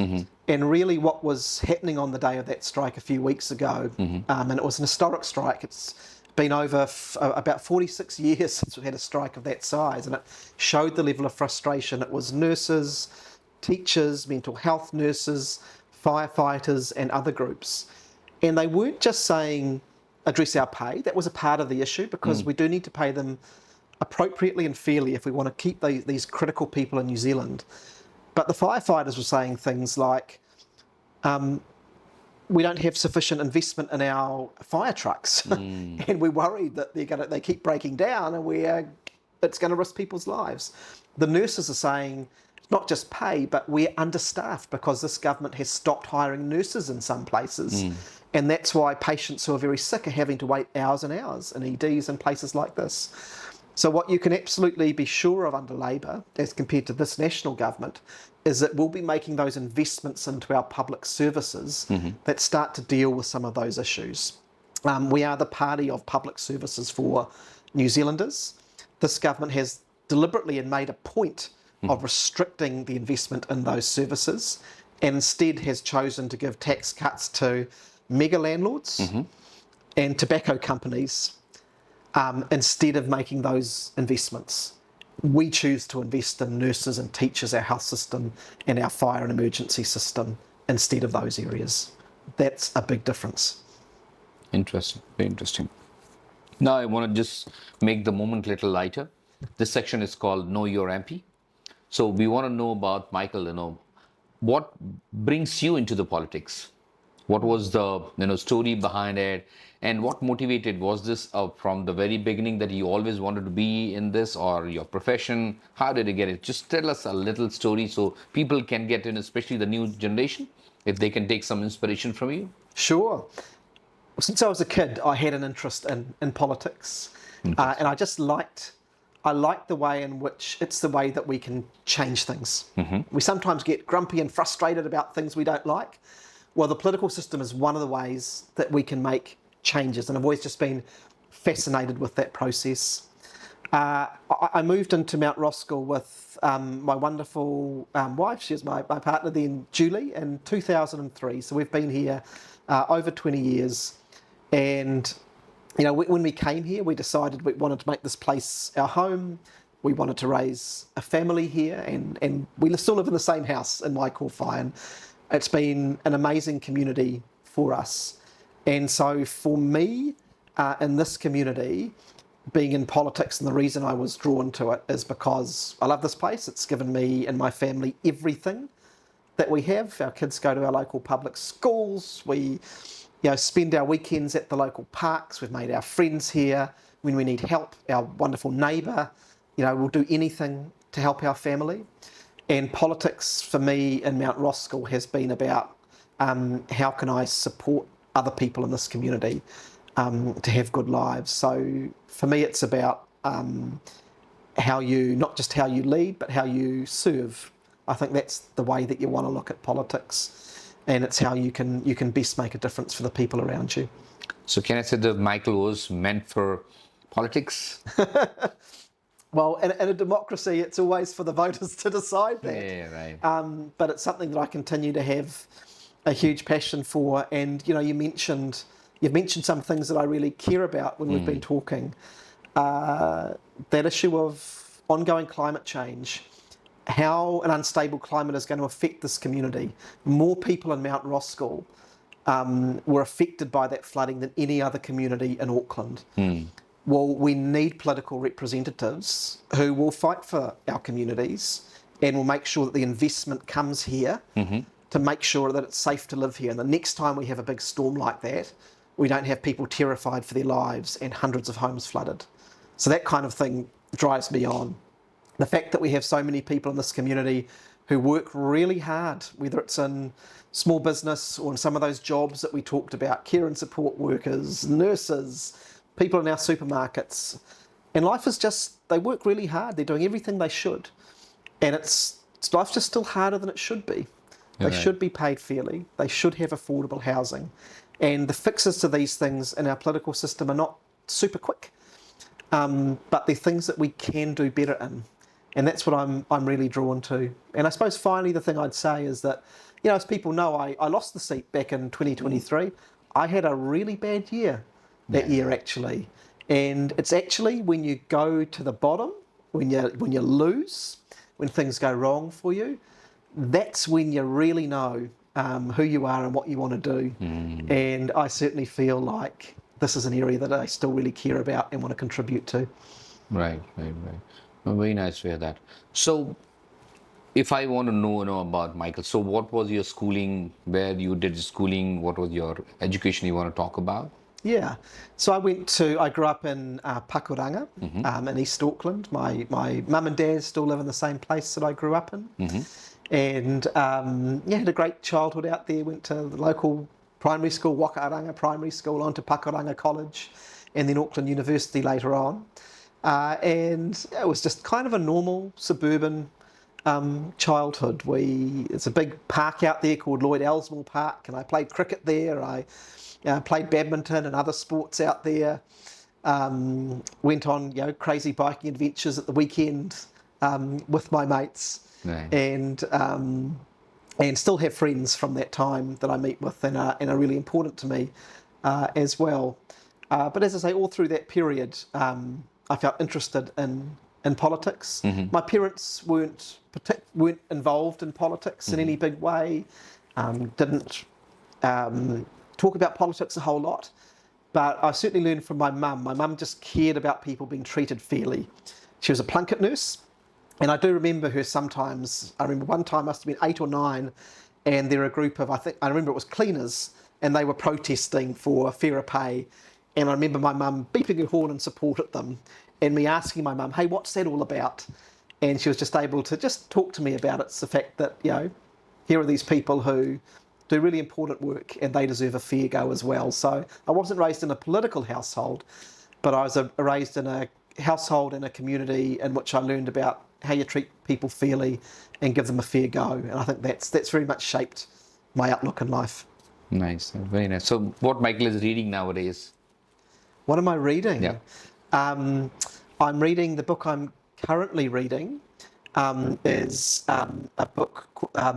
And really what was happening on the day of that strike a few weeks ago, and it was an historic strike. It's been over about 46 years since we had a strike of that size, and it showed the level of frustration. It was nurses, teachers, mental health nurses, firefighters and other groups. And they weren't just saying address our pay. That was a part of the issue, because we do need to pay them appropriately and fairly if we want to keep these critical people in New Zealand. But the firefighters were saying things like, we don't have sufficient investment in our fire trucks, and we're worried that they keep breaking down, and it's going to risk people's lives. The nurses are saying, not just pay, but we're understaffed because this government has stopped hiring nurses in some places. And that's why patients who are very sick are having to wait hours and hours in EDs and places like this. So what you can absolutely be sure of under Labour, as compared to this national government, is that we'll be making those investments into our public services that start to deal with some of those issues. We are the party of public services for New Zealanders. This government has deliberately made a point of restricting the investment in those services, and instead has chosen to give tax cuts to mega landlords and tobacco companies instead of making those investments. We choose to invest in nurses and teachers, our health system, and our fire and emergency system instead of those areas. That's a big difference. Interesting, very interesting. Now I want to just make the moment a little lighter. This section is called Know Your MP. So we want to know about, Michael, what brings you into the politics? What was the story behind it, and what motivated? Was this from the very beginning that you always wanted to be in this, or your profession? How did you get it? Just tell us a little story so people can get in, especially the new generation, if they can take some inspiration from you. Sure. Since I was a kid, I had an interest in politics, and I liked the way in which it's the way that we can change things. We sometimes get grumpy and frustrated about things we don't like. Well, the political system is one of the ways that we can make changes, and I've always just been fascinated with that process. I moved into Mt Roskill with my wonderful wife. She was my partner then, Julie, in 2003. So we've been here over 20 years. And, when we came here, we decided we wanted to make this place our home. We wanted to raise a family here, and we still live in the same house in Waikowhai. And it's been an amazing community for us. And so for me, in this community, being in politics, and the reason I was drawn to it is because I love this place. It's given me and my family everything that we have. Our kids go to our local public schools. We spend our weekends at the local parks. We've made our friends here. When we need help, our wonderful neighbour, we'll do anything to help our family. And politics for me in Mt Roskill has been about how can I support other people in this community to have good lives. So for me, it's about not just how you lead, but how you serve. I think that's the way that you want to look at politics, and it's how you can best make a difference for the people around you. So can I say that Michael was meant for politics? Well, in a democracy, it's always for the voters to decide that. Yeah, right. But it's something that I continue to have a huge passion for. And you've mentioned some things that I really care about when we've been talking. That issue of ongoing climate change, how an unstable climate is going to affect this community. More people in Mt Roskill were affected by that flooding than any other community in Auckland. Well, we need political representatives who will fight for our communities and will make sure that the investment comes here to make sure that it's safe to live here. And the next time we have a big storm like that, we don't have people terrified for their lives and hundreds of homes flooded. So that kind of thing drives me on. The fact that we have so many people in this community who work really hard, whether it's in small business or in some of those jobs that we talked about, care and support workers, nurses, people in our supermarkets. And life is just, they work really hard. They're doing everything they should. And life's just still harder than it should be. They should be paid fairly. They should have affordable housing. And the fixes to these things in our political system are not super quick. But they're things that we can do better in. And that's what I'm really drawn to. And I suppose finally the thing I'd say is that, as people know, I lost the seat back in 2023. I had a really bad year that year, actually. And it's actually when you go to the bottom, when you lose, when things go wrong for you, that's when you really know who you are and what you want to do. And I certainly feel like this is an area that I still really care about and want to contribute to. Right, right, right. Oh, very nice to hear that. So, if I want to know about Michael, so what was your schooling? Where you did schooling? What was your education you want to talk about? Yeah, so I grew up in Pakuranga, in East Auckland. My mum and dad still live in the same place that I grew up in. And had a great childhood out there. Went to the local primary school, Wakaaranga Primary School, on to Pakuranga College, and then Auckland University later on. And it was just kind of a normal suburban childhood. It's a big park out there called Lloyd Elsmore Park, and I played cricket there. I played badminton and other sports out there. Went on crazy biking adventures at the weekend with my mates. Right. And still have friends from that time that I meet with and are really important to me as well. But as I say, all through that period, I felt interested in politics. My parents weren't involved in politics in any big way. Didn't talk about politics a whole lot. But I certainly learned from my mum. My mum just cared about people being treated fairly. She was a plunket nurse. And I do remember her sometimes. I remember one time, must have been 8 or 9, and there were a group of, I remember it was cleaners, and they were protesting for fairer pay. And I remember my mum beeping her horn in support of them, and me asking my mum, hey, what's that all about? And she was just able to just talk to me about it. It's the fact that, here are these people who do really important work, and they deserve a fair go as well. So I wasn't raised in a political household, but I was raised in a household and a community in which I learned about how you treat people fairly and give them a fair go. And I think that's very much shaped my outlook in life. Nice, very nice. So what Michael is reading nowadays? What am I reading? Yeah. I'm reading, the book I'm currently reading is a book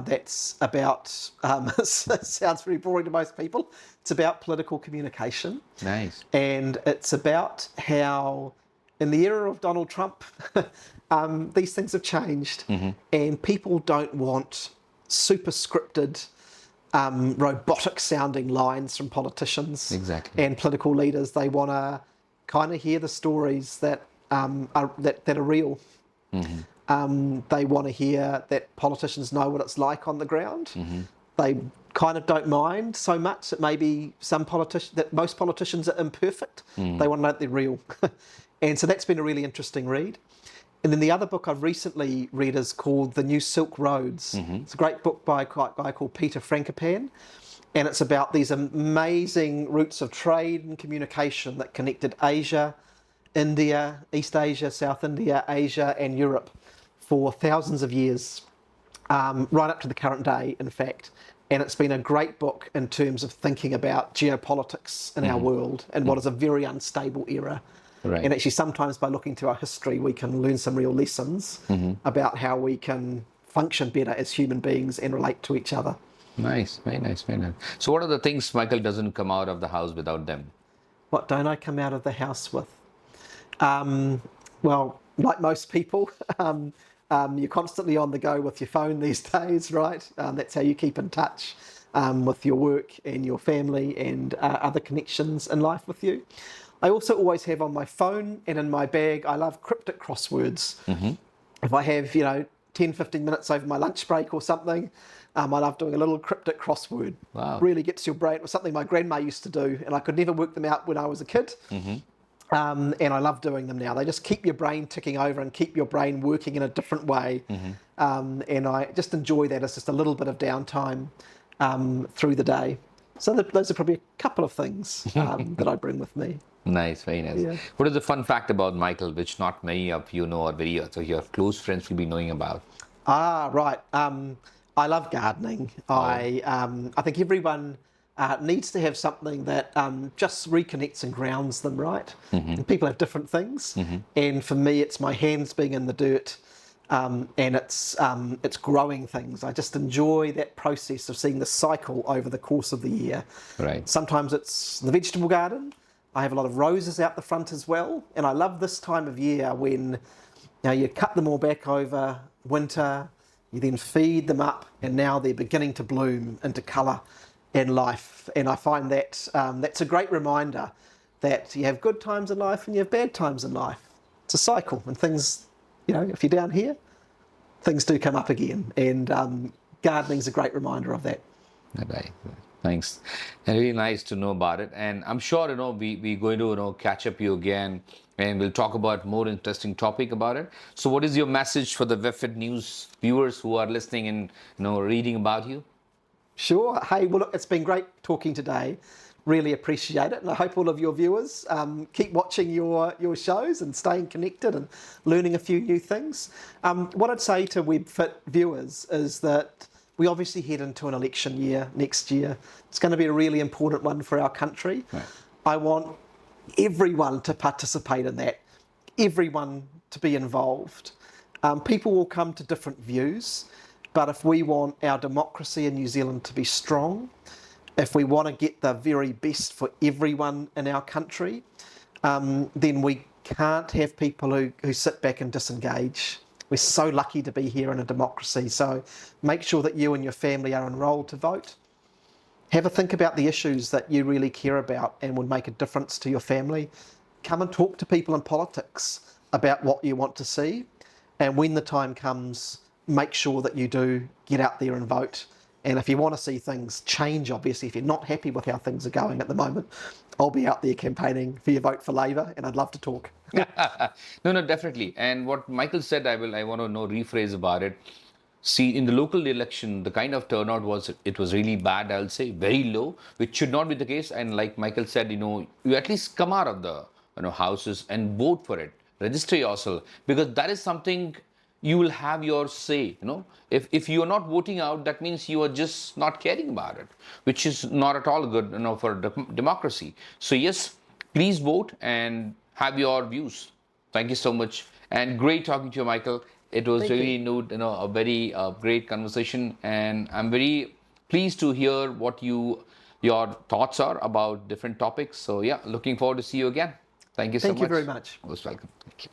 that's about, it sounds very boring to most people, it's about political communication. Nice. And it's about how in the era of Donald Trump, these things have changed, and people don't want super scripted, robotic-sounding lines from politicians and political leaders. They want to kind of hear the stories that are real. They want to hear that politicians know what it's like on the ground. They kind of don't mind so much that maybe that most politicians are imperfect. They want to know that they're real. And so that's been a really interesting read. And then the other book I've recently read is called The New Silk Roads. It's a great book by a guy called Peter Frankopan. And it's about these amazing routes of trade and communication that connected Asia, India, East Asia, South India, Asia, and Europe for thousands of years, right up to the current day, in fact. And it's been a great book in terms of thinking about geopolitics in our world and what is a very unstable era. Right. And actually, sometimes by looking to our history, we can learn some real lessons about how we can function better as human beings and relate to each other. Nice, very nice, very nice. So what are the things Michael doesn't come out of the house without them? What don't I come out of the house with? Well, like most people, you're constantly on the go with your phone these days, right? That's how you keep in touch with your work and your family and other connections in life with you. I also always have on my phone and in my bag, I love cryptic crosswords. If I have, 10, 15 minutes over my lunch break or something, I love doing a little cryptic crossword. Wow. Really gets your brain. It was something my grandma used to do, and I could never work them out when I was a kid. And I love doing them now. They just keep your brain ticking over and keep your brain working in a different way. And I just enjoy that as just a little bit of downtime through the day. So those are probably a couple of things that I bring with me. Nice, very nice. Yeah. What is the fun fact about Michael, which not many of you know, or so your close friends will be knowing about? Right. I love gardening. I think everyone needs to have something that just reconnects and grounds them, right? And people have different things. And for me, it's my hands being in the dirt, and it's growing things. I just enjoy that process of seeing the cycle over the course of the year. Right. Sometimes it's the vegetable garden. I have a lot of roses out the front as well. And I love this time of year when you cut them all back over winter, you then feed them up, and now they're beginning to bloom into colour and life. And I find that that's a great reminder that you have good times in life and you have bad times in life. It's a cycle, and things, if you're down here, things do come up again. And gardening's a great reminder of that. Right. Thanks. And really nice to know about it. And I'm sure, we're going to, catch up you again and we'll talk about more interesting topic about it. So what is your message for the Webfit News viewers who are listening and, reading about you? Sure. Hey, well, look, it's been great talking today. Really appreciate it. And I hope all of your viewers keep watching your shows and staying connected and learning a few new things. What I'd say to Webfit viewers is that we obviously head into an election year next year. It's going to be a really important one for our country. Right. I want everyone to participate in that, everyone to be involved. People will come to different views, but if we want our democracy in New Zealand to be strong, if we want to get the very best for everyone in our country, then we can't have people who sit back and disengage. We're so lucky to be here in a democracy. So make sure that you and your family are enrolled to vote. Have a think about the issues that you really care about and would make a difference to your family. Come and talk to people in politics about what you want to see. And when the time comes, make sure that you do get out there and vote. And if you want to see things change, obviously, if you're not happy with how things are going at the moment, I'll be out there campaigning for your vote for Labour, and I'd love to talk. No, definitely. And what Michael said, I want to rephrase about it. See, in the local election, the kind of turnout was really bad, I'll say, very low, which should not be the case. And like Michael said, you at least come out of the houses and vote for it. Register yourself, because that is something you will have your say. If you are not voting out, that means you are just not caring about it, which is not at all good, for democracy. So yes, please vote and have your views. Thank you so much, and great talking to you, Michael. It was really a very great conversation, and I'm very pleased to hear what your thoughts are about different topics. So yeah, looking forward to see you again. Thank you so much. Thank you very much. Most welcome. Thank you.